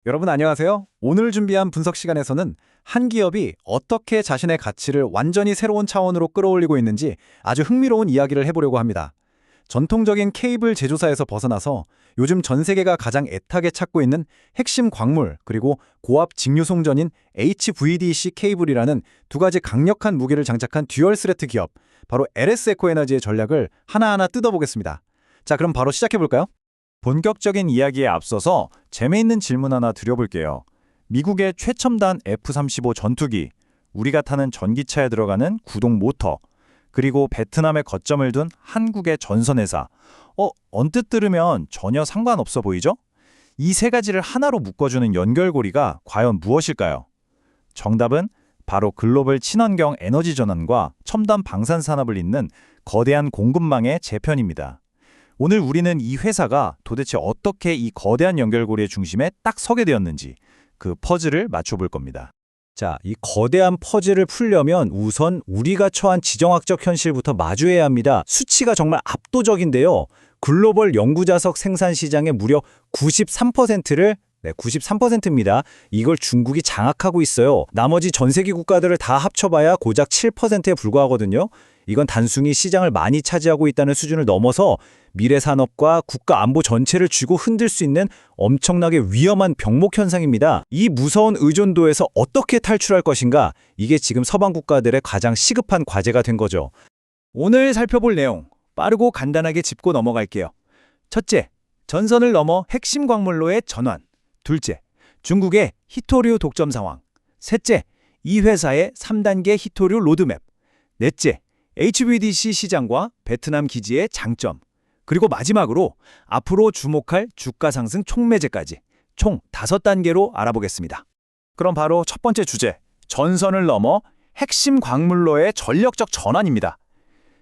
여러분 안녕하세요. 오늘 준비한 분석 시간에서는 한 기업이 어떻게 자신의 가치를 완전히 새로운 차원으로 끌어올리고 있는지 아주 흥미로운 이야기를 해보려고 합니다. 전통적인 케이블 제조사에서 벗어나서 요즘 전 세계가 가장 애타게 찾고 있는 핵심 광물 그리고 고압 직류송전인 HVDC 케이블이라는 두 가지 강력한 무기를 장착한 듀얼 스레트 기업, 바로 LS 에코에너지의 전략을 하나하나 뜯어보겠습니다. 자, 그럼 바로 시작해볼까요? 본격적인 이야기에 앞서서 재미있는 질문 하나 드려볼게요. 미국의 최첨단 F-35 전투기, 우리가 타는 전기차에 들어가는 구동 모터, 그리고 베트남에 거점을 둔 한국의 전선회사. 언뜻 들으면 전혀 상관없어 보이죠? 이 세 가지를 하나로 묶어주는 연결고리가 과연 무엇일까요? 정답은 바로 글로벌 친환경 에너지 전환과 첨단 방산 산업을 잇는 거대한 공급망의 재편입니다. 오늘 우리는 이 회사가 도대체 어떻게 이 거대한 연결고리의 중심에 딱 서게 되었는지 그 퍼즐을 맞춰볼 겁니다. 자, 이 거대한 퍼즐을 풀려면 우선 우리가 처한 지정학적 현실부터 마주해야 합니다. 수치가 정말 압도적인데요. 글로벌 연구자석 생산 시장의 무려 93%를 93%입니다. 이걸 중국이 장악하고 있어요. 나머지 전 세계 국가들을 다 합쳐봐야 고작 7%에 불과하거든요. 이건 단순히 시장을 많이 차지하고 있다는 수준을 넘어서 미래 산업과 국가 안보 전체를 쥐고 흔들 수 있는 엄청나게 위험한 병목 현상입니다. 이 무서운 의존도에서 어떻게 탈출할 것인가? 이게 지금 서방 국가들의 가장 시급한 과제가 된 거죠. 오늘 살펴볼 내용 빠르고 간단하게 짚고 넘어갈게요. 첫째, 전선을 넘어 핵심 광물로의 전환. 둘째, 중국의 히토류 독점 상황. 셋째, 이 회사의 3단계 히토류 로드맵. 넷째, HVDC 시장과 베트남 기지의 장점. 그리고 마지막으로 앞으로 주목할 주가 상승 촉매제까지 총 5단계로 알아보겠습니다. 그럼 바로 첫 번째 주제, 전선을 넘어 핵심 광물로의 전력적 전환입니다.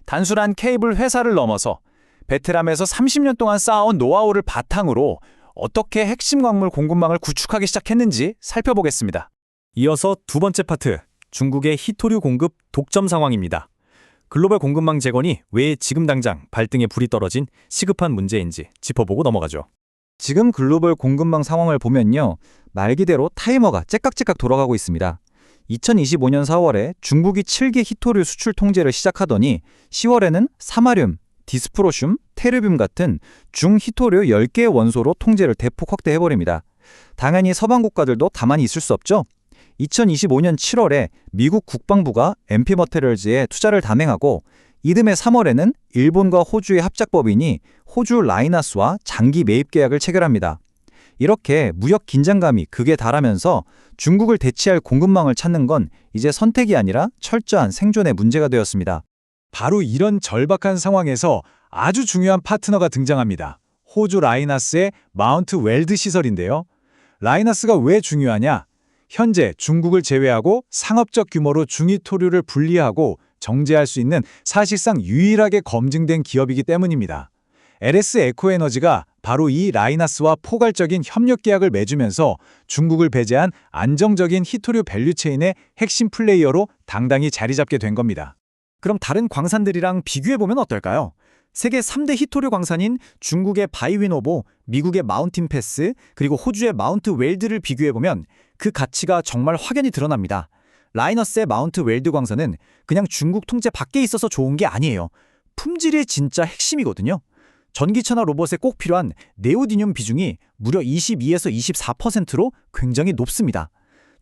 단순한 케이블 회사를 넘어서 베트남에서 30년 동안 쌓아온 노하우를 바탕으로 어떻게 핵심 광물 공급망을 구축하기 시작했는지 살펴보겠습니다. 이어서 두 번째 파트, 중국의 히토류 공급 독점 상황입니다. 글로벌 공급망 재건이 왜 지금 당장 발등에 불이 떨어진 시급한 문제인지 짚어보고 넘어가죠. 지금 글로벌 공급망 상황을 보면요, 말 그대로 타이머가 째깍째깍 돌아가고 있습니다. 2025년 4월에 중국이 7개 히토류 수출 통제를 시작하더니 10월에는 사마륨, 디스프로슘, 테르뷴 같은 중히토류 10개의 원소로 통제를 대폭 확대해버립니다. 당연히 서방 국가들도 가만히 있을 수 없죠. 2025년 7월에 미국 국방부가 MP 머테리얼즈에 투자를 단행하고 이듬해 3월에는 일본과 호주의 합작법인이 호주 라이나스와 장기 매입 계약을 체결합니다. 이렇게 무역 긴장감이 극에 달하면서 중국을 대체할 공급망을 찾는 건 이제 선택이 아니라 철저한 생존의 문제가 되었습니다. 바로 이런 절박한 상황에서 아주 중요한 파트너가 등장합니다. 호주 라이나스의 마운트 웰드 시설인데요. 라이나스가 왜 중요하냐? 현재 중국을 제외하고 상업적 규모로 중히토류를 분리하고 정제할 수 있는 사실상 유일하게 검증된 기업이기 때문입니다. LS 에코에너지가 바로 이 라이나스와 포괄적인 협력 계약을 맺으면서 중국을 배제한 안정적인 히토류 밸류체인의 핵심 플레이어로 당당히 자리 잡게 된 겁니다. 그럼 다른 광산들이랑 비교해보면 어떨까요? 세계 3대 히토류 광산인 중국의 바이위노보, 미국의 마운틴 패스, 그리고 호주의 마운트 웰드를 비교해보면 그 가치가 정말 확연히 드러납니다. 라이너스의 마운트 웰드 광산은 그냥 중국 통제 밖에 있어서 좋은 게 아니에요. 품질이 진짜 핵심이거든요. 전기차나 로봇에 꼭 필요한 네오디뇽 비중이 무려 22에서 24%로 굉장히 높습니다.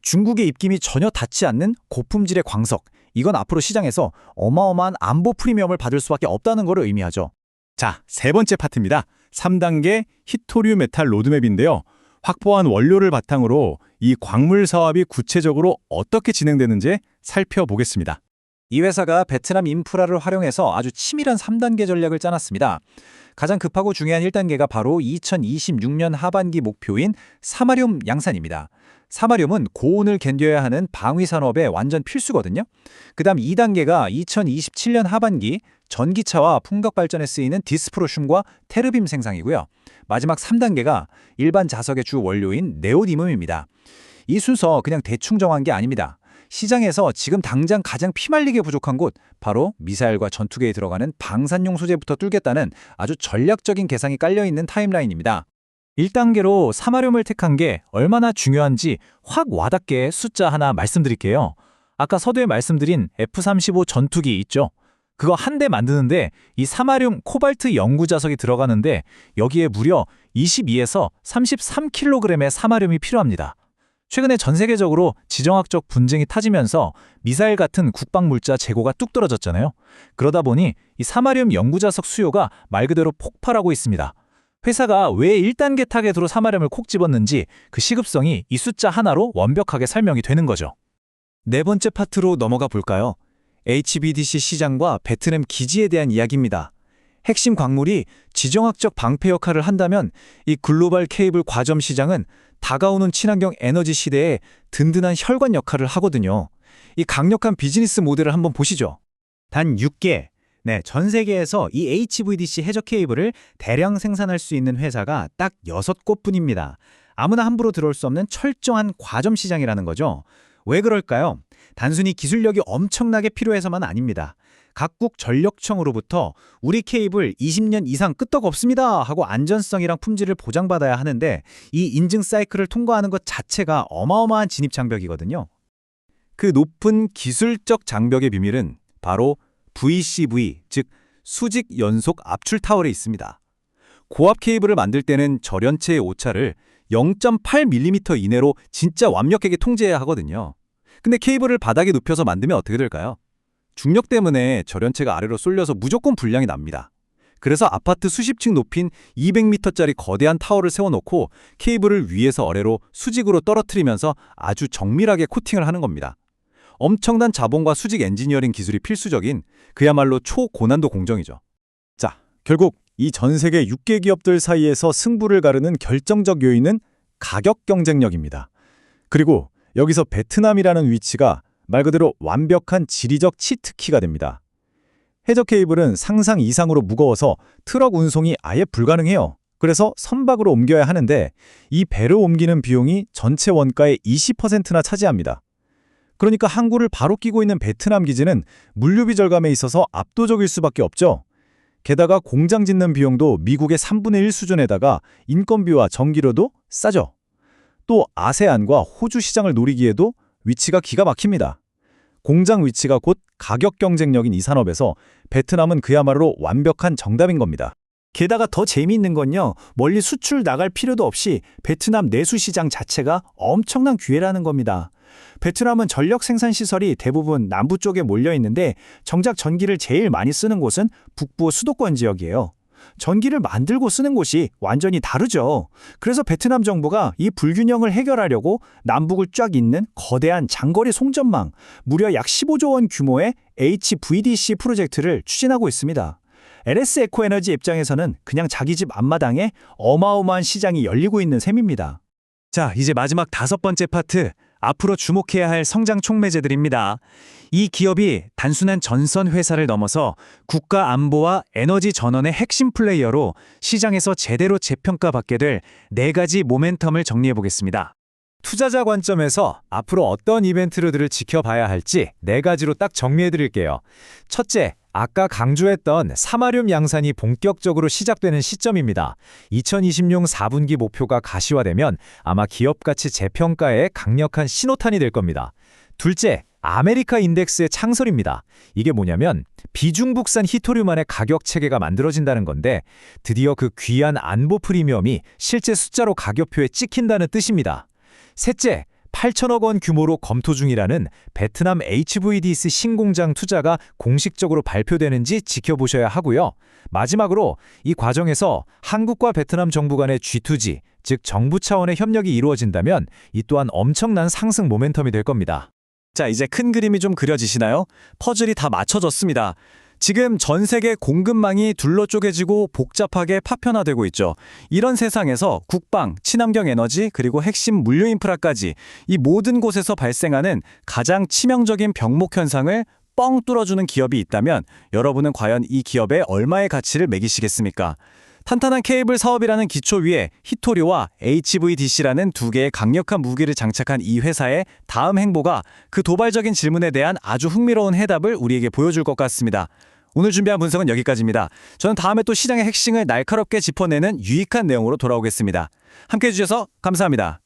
중국의 입김이 전혀 닿지 않는 고품질의 광석, 이건 앞으로 시장에서 어마어마한 안보 프리미엄을 받을 수밖에 없다는 것을 의미하죠. 자, 세 번째 파트입니다. 3단계 히토류 메탈 로드맵인데요. 확보한 원료를 바탕으로 이 광물 사업이 구체적으로 어떻게 진행되는지 살펴보겠습니다. 이 회사가 베트남 인프라를 활용해서 아주 치밀한 3단계 전략을 짜놨습니다. 가장 급하고 중요한 1단계가 바로 2026년 하반기 목표인 사마륨 양산입니다. 사마륨은 고온을 견뎌야 하는 방위 산업에 완전 필수거든요. 그다음 2단계가 2027년 하반기 전기차와 풍력 발전에 쓰이는 디스프로슘과 테르빔 생산이고요. 마지막 3단계가 일반 자석의 주 원료인 네오디뒪입니다. 이 순서 그냥 대충 정한 게 아닙니다. 시장에서 지금 당장 가장 피말리게 부족한 곳, 바로 미사일과 전투기에 들어가는 방산용 소재부터 뚫겠다는 아주 전략적인 계산이 깔려있는 타임라인입니다. 1단계로 사마륨을 택한 게 얼마나 중요한지 확 와닿게 숫자 하나 말씀드릴게요. 아까 서두에 말씀드린 F-35 전투기 있죠? 그거 한 대 만드는데 이 사마륨 코발트 연구 자석이 들어가는데 여기에 무려 22에서 33kg의 사마륨이 필요합니다. 최근에 전 세계적으로 지정학적 분쟁이 타지면서 미사일 같은 국방 물자 재고가 뚝 떨어졌잖아요. 그러다 보니 이 사마륨 연구 자석 수요가 말 그대로 폭발하고 있습니다. 회사가 왜 1단계 타겟으로 사마륨을 콕 집었는지 그 시급성이 이 숫자 하나로 완벽하게 설명이 되는 거죠. 네 번째 파트로 넘어가 볼까요? HBDC 시장과 베트남 기지에 대한 이야기입니다. 핵심 광물이 지정학적 방패 역할을 한다면 이 글로벌 케이블 과점 시장은 다가오는 친환경 에너지 시대에 든든한 혈관 역할을 하거든요. 이 강력한 비즈니스 모델을 한번 보시죠. 단 6개, 전 세계에서 이 HVDC 해적 케이블을 대량 생산할 수 있는 회사가 딱 6곳뿐입니다. 아무나 함부로 들어올 수 없는 철저한 과점 시장이라는 거죠. 왜 그럴까요? 단순히 기술력이 엄청나게 필요해서만 아닙니다. 각국 전력청으로부터 우리 케이블 20년 이상 끄떡 없습니다 하고 안전성이랑 품질을 보장받아야 하는데 이 인증 사이클을 통과하는 것 자체가 어마어마한 진입 장벽이거든요. 그 높은 기술적 장벽의 비밀은 바로 VCV, 즉 수직 연속 압출 타월에 있습니다. 고압 케이블을 만들 때는 절연체의 오차를 0.8mm 이내로 진짜 완벽하게 통제해야 하거든요. 근데 케이블을 바닥에 눕혀서 만들면 어떻게 될까요? 중력 때문에 절연체가 아래로 쏠려서 무조건 불량이 납니다. 그래서 아파트 수십 층 높인 200m짜리 거대한 타워를 세워놓고 케이블을 위에서 아래로 수직으로 떨어뜨리면서 아주 정밀하게 코팅을 하는 겁니다. 엄청난 자본과 수직 엔지니어링 기술이 필수적인 그야말로 초고난도 공정이죠. 자, 결국 이 전 세계 6개 기업들 사이에서 승부를 가르는 결정적 요인은 가격 경쟁력입니다. 그리고 여기서 베트남이라는 위치가 말 그대로 완벽한 지리적 치트키가 됩니다. 해적 케이블은 상상 이상으로 무거워서 트럭 운송이 아예 불가능해요. 그래서 선박으로 옮겨야 하는데 이 배로 옮기는 비용이 전체 원가의 20%나 차지합니다. 그러니까 항구를 바로 끼고 있는 베트남 기지는 물류비 절감에 있어서 압도적일 수밖에 없죠. 게다가 공장 짓는 비용도 미국의 3분의 1 수준에다가 인건비와 전기료도 싸죠. 또 아세안과 호주 시장을 노리기에도 위치가 기가 막힙니다. 공장 위치가 곧 가격 경쟁력인 이 산업에서 베트남은 그야말로 완벽한 정답인 겁니다. 게다가 더 재미있는 건요, 멀리 수출 나갈 필요도 없이 베트남 내수 시장 자체가 엄청난 기회라는 겁니다. 베트남은 전력 생산 시설이 대부분 남부 쪽에 몰려 있는데 정작 전기를 제일 많이 쓰는 곳은 북부 수도권 지역이에요. 전기를 만들고 쓰는 곳이 완전히 다르죠. 그래서 베트남 정부가 이 불균형을 해결하려고 남북을 쫙 잇는 거대한 장거리 송전망, 무려 약 15조 원 규모의 HVDC 프로젝트를 추진하고 있습니다. LS 에코에너지 입장에서는 그냥 자기 집 앞마당에 어마어마한 시장이 열리고 있는 셈입니다. 자, 이제 마지막 5번째 파트, 앞으로 주목해야 할 성장 촉매제들입니다. 이 기업이 단순한 전선 회사를 넘어서 국가 안보와 에너지 전원의 핵심 플레이어로 시장에서 제대로 재평가받게 될 4가지 모멘텀을 정리해 보겠습니다. 투자자 관점에서 앞으로 어떤 이벤트들을 지켜봐야 할지 4가지로 딱 정리해 드릴게요. 첫째, 아까 강조했던 사마륨 양산이 본격적으로 시작되는 시점입니다. 2026 4분기 목표가 가시화되면 아마 기업 가치 재평가에 강력한 신호탄이 될 겁니다. 둘째, 아메리카 인덱스의 창설입니다. 이게 뭐냐면 비중국산 히토류만의 가격 체계가 만들어진다는 건데 드디어 그 귀한 안보 프리미엄이 실제 숫자로 가격표에 찍힌다는 뜻입니다. 셋째, 8천억 원 규모로 검토 중이라는 베트남 HVDC 신공장 투자가 공식적으로 발표되는지 지켜보셔야 하고요. 마지막으로 이 과정에서 한국과 베트남 정부 간의 G2G, 즉 정부 차원의 협력이 이루어진다면 이 또한 엄청난 상승 모멘텀이 될 겁니다. 자, 이제 큰 그림이 좀 그려지시나요? 퍼즐이 다 맞춰졌습니다. 지금 전 세계 공급망이 둘러 쪼개지고 복잡하게 파편화되고 있죠. 이런 세상에서 국방, 친환경 에너지, 그리고 핵심 물류 인프라까지 이 모든 곳에서 발생하는 가장 치명적인 병목 현상을 뻥 뚫어주는 기업이 있다면 여러분은 과연 이 기업에 얼마의 가치를 매기시겠습니까? 탄탄한 케이블 사업이라는 기초 위에 히토리와 HVDC라는 2개의 강력한 무기를 장착한 이 회사의 다음 행보가 그 도발적인 질문에 대한 아주 흥미로운 해답을 우리에게 보여줄 것 같습니다. 오늘 준비한 분석은 여기까지입니다. 저는 다음에 또 시장의 핵심을 날카롭게 짚어내는 유익한 내용으로 돌아오겠습니다. 함께해 주셔서 감사합니다.